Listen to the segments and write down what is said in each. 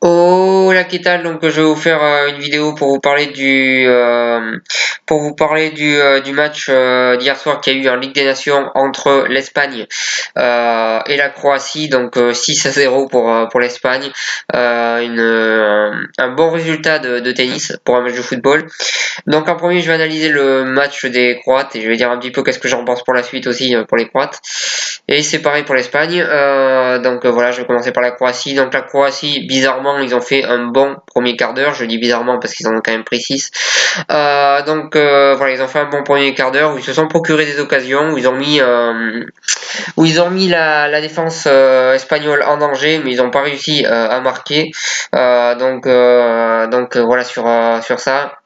Oh la Kétal, donc je vais vous faire une vidéo pour vous parler du match d'hier soir qu'il y a eu en Ligue des Nations entre l'Espagne et la Croatie, donc 6-0 pour l'Espagne. Un bon résultat de tennis pour un match de football. Donc en premier, je vais analyser le match des Croates et je vais dire un petit peu qu'est-ce que j'en pense pour la suite aussi pour les Croates. Et c'est pareil pour l'Espagne. Voilà, je vais commencer par la Croatie. Donc la Croatie, bizarrement, ils ont fait un bon premier quart d'heure. Je dis bizarrement parce qu'ils en ont quand même pris 6. Voilà, ils ont fait un bon premier quart d'heure où ils se sont procuré des occasions, où ils ont mis la défense espagnole en danger, mais ils n'ont pas réussi à marquer. Voilà sur ça.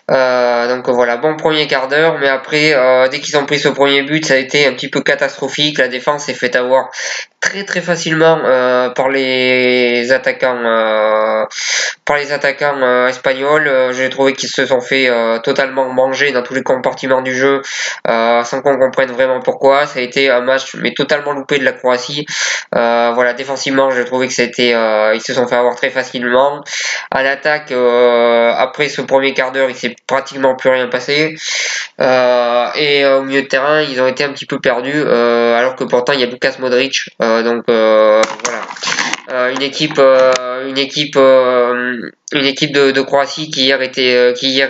Euh, donc voilà, bon premier quart d'heure, mais après, dès qu'ils ont pris ce premier but, ça a été un petit peu catastrophique. La défense s'est fait avoir très très facilement par les attaquants espagnols. J'ai trouvé qu'ils se sont fait totalement manger dans tous les compartiments du jeu, sans qu'on comprenne vraiment pourquoi. Ça a été un match mais totalement loupé de la Croatie. Voilà, défensivement, j'ai trouvé que ils se sont fait avoir très facilement. À l'attaque, après ce premier quart d'heure, il s'est pratiquement plus rien passé. Au milieu de terrain, ils ont été un petit peu perdus, alors que pourtant il y a Lukas Modric. Voilà. Une équipe de Croatie qui hier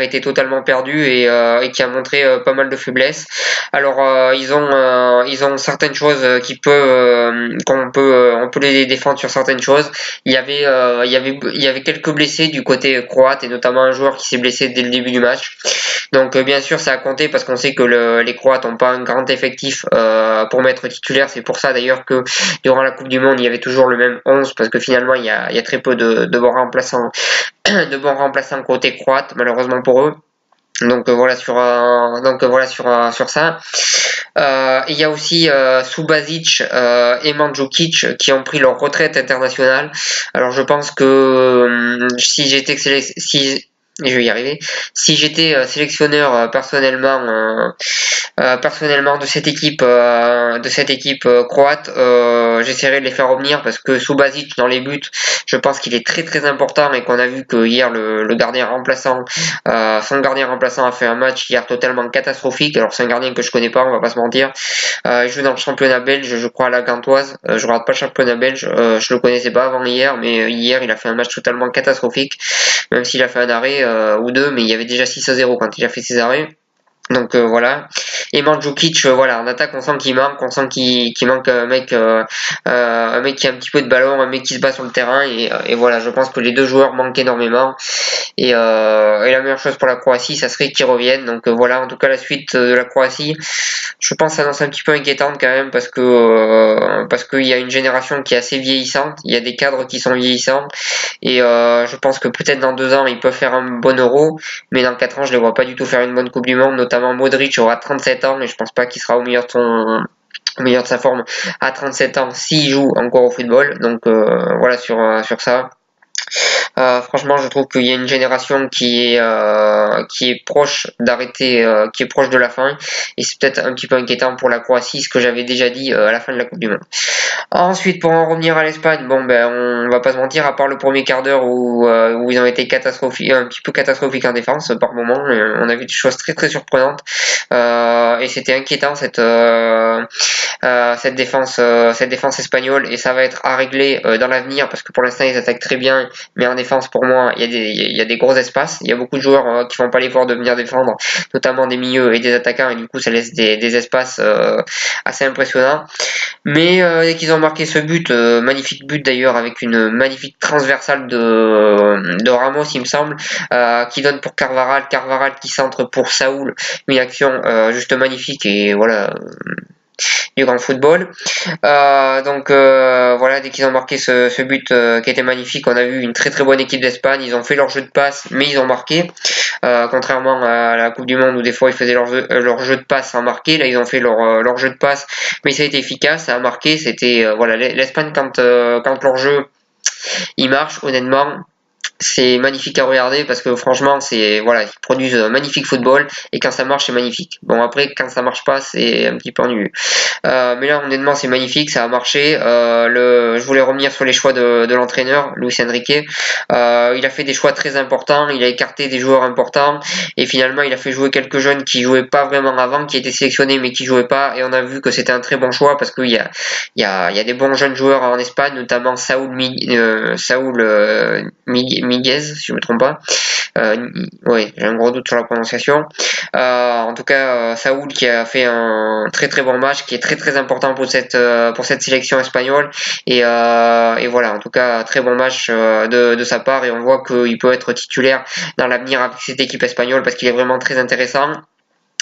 était totalement perdue et qui a montré pas mal de faiblesses. Alors ils ont certaines choses on peut les défendre sur certaines choses. Il y avait quelques blessés du côté croate et notamment un joueur qui s'est blessé dès le début du match. Donc bien sûr ça a compté parce qu'on sait que les Croates n'ont pas un grand effectif pour mettre titulaire. C'est pour ça d'ailleurs que durant la Coupe du Monde il y avait toujours le même 11 parce que finalement il y a très peu de bons remplaçants de bons remplaçants côté croate malheureusement pour eux. Donc voilà sur ça. Il y a aussi Subasic et Mandzukic qui ont pris leur retraite internationale. Alors je pense que si je vais y arriver. Si j'étais sélectionneur personnellement de cette équipe croate, j'essaierais de les faire revenir parce que Subasic dans les buts, je pense qu'il est très très important et qu'on a vu que hier le gardien remplaçant, son gardien remplaçant a fait un match hier totalement catastrophique. Alors c'est un gardien que je connais pas, on va pas se mentir. Il joue dans le championnat belge, je crois à la Gantoise. Je regarde pas le championnat belge, je le connaissais pas avant hier, mais hier il a fait un match totalement catastrophique, même s'il a fait un arrêt ou deux, mais il y avait déjà 6-0 quand il a fait ses arrêts. Donc voilà. Et Mandzukic, voilà, en attaque on sent qu'il manque un mec qui a un petit peu de ballon, un mec qui se bat sur le terrain et voilà, je pense que les deux joueurs manquent énormément et la meilleure chose pour la Croatie, ça serait qu'ils reviennent. Donc voilà, en tout cas la suite de la Croatie, je pense s'annonce un petit peu inquiétante quand même parce qu'il y a une génération qui est assez vieillissante, il y a des cadres qui sont vieillissants et je pense que peut-être dans 2 ans ils peuvent faire un bon Euro, mais dans 4 ans je les vois pas du tout faire une bonne Coupe du Monde, notamment Modric aura 37 ans et je pense pas qu'il sera au meilleur de sa forme à 37 ans s'il joue encore au football. Donc voilà sur ça. Franchement, je trouve qu'il y a une génération qui est proche d'arrêter, qui est proche de la fin, et c'est peut-être un petit peu inquiétant pour la Croatie, ce que j'avais déjà dit à la fin de la Coupe du Monde. Ensuite, pour en revenir à l'Espagne, bon ben on va pas se mentir, à part le premier quart d'heure où ils ont été catastrophiques, un petit peu catastrophiques en défense par moment, on a vu des choses très très surprenantes et c'était inquiétant cette défense espagnole, et ça va être à régler dans l'avenir parce que pour l'instant ils attaquent très bien, mais en défense pour moi il y a des gros espaces, il y a beaucoup de joueurs qui font pas l'effort de venir défendre, notamment des milieux et des attaquants, et du coup ça laisse des espaces assez impressionnants. Mais dès qu'ils ont marqué ce but, magnifique but d'ailleurs avec une magnifique transversale de Ramos il me semble, qui donne pour Carvajal qui centre pour Saúl, une action juste magnifique et voilà, du grand football. Voilà, dès qu'ils ont marqué ce but qui était magnifique, on a vu une très très bonne équipe d'Espagne. Ils ont fait leur jeu de passe, mais ils ont marqué. Contrairement à la Coupe du Monde où des fois ils faisaient leur jeu de passe sans marquer, là ils ont fait leur jeu de passe, mais ça a été efficace, ça a marqué. C'était voilà, l'Espagne quand leur jeu il marche, honnêtement. c'est magnifique à regarder parce que franchement c'est voilà, ils produisent un magnifique football et quand ça marche c'est magnifique. Bon après quand ça marche pas c'est un petit peu ennuyeux. Mais là honnêtement c'est magnifique, ça a marché. Je voulais revenir sur les choix de l'entraîneur Luis Enrique. Il a fait des choix très importants, il a écarté des joueurs importants et finalement il a fait jouer quelques jeunes qui jouaient pas vraiment avant, qui étaient sélectionnés mais qui jouaient pas et on a vu que c'était un très bon choix parce qu'il y a des bons jeunes joueurs en Espagne, notamment Miguez, si je me trompe pas. Ouais, j'ai un gros doute sur la prononciation. En tout cas, Saúl qui a fait un très très bon match, qui est très très important pour cette sélection espagnole. Et voilà, en tout cas, très bon match de sa part et on voit qu'il peut être titulaire dans l'avenir avec cette équipe espagnole parce qu'il est vraiment très intéressant.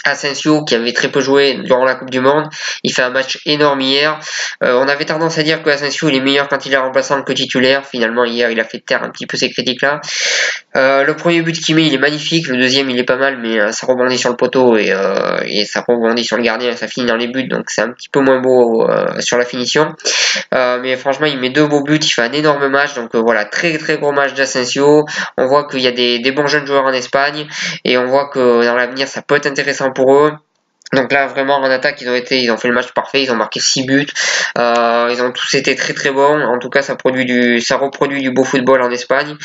Asensio qui avait très peu joué durant la Coupe du Monde, il fait un match énorme hier. On avait tendance à dire que Asensio il est meilleur quand il est remplaçant que titulaire. Finalement hier il a fait taire un petit peu ces critiques là. Le premier but qu'il met il est magnifique, le deuxième il est pas mal mais ça rebondit sur le poteau et ça rebondit sur le gardien et ça finit dans les buts donc c'est un petit peu moins beau sur la finition. Mais franchement il met deux beaux buts, il fait un énorme match donc voilà très très gros match d'Asensio. On voit qu'il y a des bons jeunes joueurs en Espagne et on voit que dans l'avenir ça peut être intéressant pour eux. Donc là vraiment en attaque ils ont fait le match parfait, ils ont marqué 6 buts, ils ont tous été très très bons, en tout cas ça reproduit du beau football en Espagne,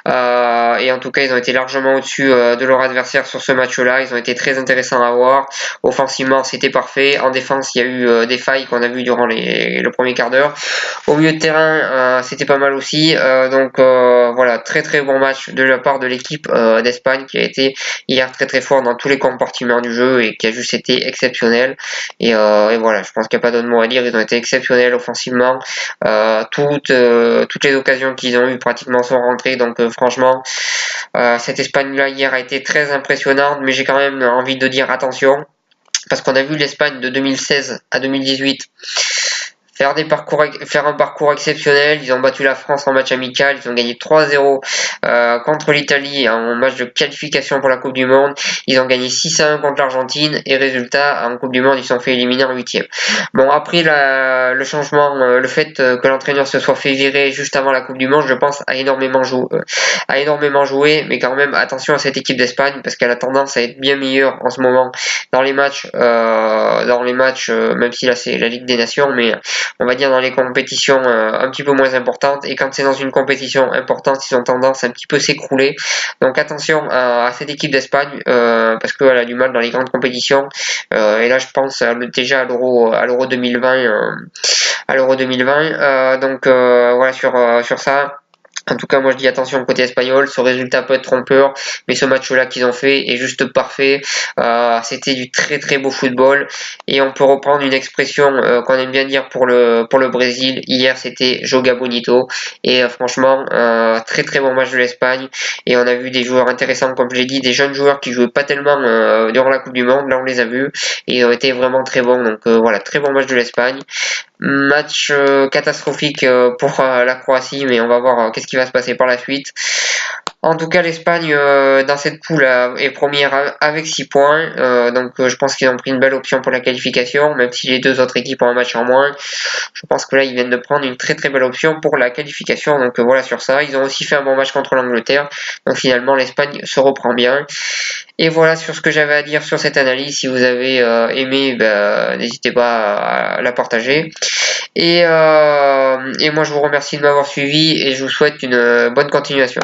et en tout cas ils ont été largement au-dessus de leur adversaire sur ce match-là, ils ont été très intéressants à voir, offensivement c'était parfait, en défense il y a eu des failles qu'on a vues durant le premier quart d'heure, au milieu de terrain c'était pas mal aussi, donc voilà très très bon match de la part de l'équipe d'Espagne qui a été hier très très fort dans tous les compartiments du jeu et qui a juste été exceptionnel et voilà je pense qu'il n'y a pas d'autre mot à dire, ils ont été exceptionnels offensivement, toutes les occasions qu'ils ont eu pratiquement sont rentrées donc franchement cette Espagne là hier a été très impressionnante mais j'ai quand même envie de dire attention parce qu'on a vu l'Espagne de 2016 à 2018 faire un parcours exceptionnel. Ils ont battu la France en match amical. Ils ont gagné 3-0 contre l'Italie en match de qualification pour la Coupe du Monde. Ils ont gagné 6-1 contre l'Argentine. Et résultat, en Coupe du Monde, ils se sont fait éliminer en huitième. Bon, après le changement, le fait que l'entraîneur se soit fait virer juste avant la Coupe du Monde, je pense, a énormément joué. Mais quand même, attention à cette équipe d'Espagne parce qu'elle a tendance à être bien meilleure en ce moment dans les matchs, même si là c'est la Ligue des Nations, mais on va dire dans les compétitions un petit peu moins importantes et quand c'est dans une compétition importante ils ont tendance à un petit peu s'écrouler donc attention à cette équipe d'Espagne parce qu'elle a du mal dans les grandes compétitions et là je pense déjà à l'Euro 2020 donc voilà sur ça. En tout cas, moi je dis attention côté espagnol, ce résultat peut être trompeur, mais ce match-là qu'ils ont fait est juste parfait. C'était du très très beau football et on peut reprendre une expression qu'on aime bien dire pour le Brésil. Hier, c'était Joga Bonito et franchement, très très bon match de l'Espagne et on a vu des joueurs intéressants comme je l'ai dit, des jeunes joueurs qui jouaient pas tellement durant la Coupe du Monde. Là, on les a vus et ils ont été vraiment très bons. Donc voilà, très bon match de l'Espagne. Match catastrophique pour la Croatie, mais on va voir qu'est-ce qui va se passer par la suite. En tout cas, l'Espagne dans cette poule est première avec 6 points. Donc je pense qu'ils ont pris une belle option pour la qualification, même si les deux autres équipes ont un match en moins. Je pense que là, ils viennent de prendre une très très belle option pour la qualification. Donc voilà sur ça. Ils ont aussi fait un bon match contre l'Angleterre. Donc finalement, l'Espagne se reprend bien. Et voilà sur ce que j'avais à dire sur cette analyse. Si vous avez aimé, n'hésitez pas à la partager. Et moi, je vous remercie de m'avoir suivi et je vous souhaite une bonne continuation.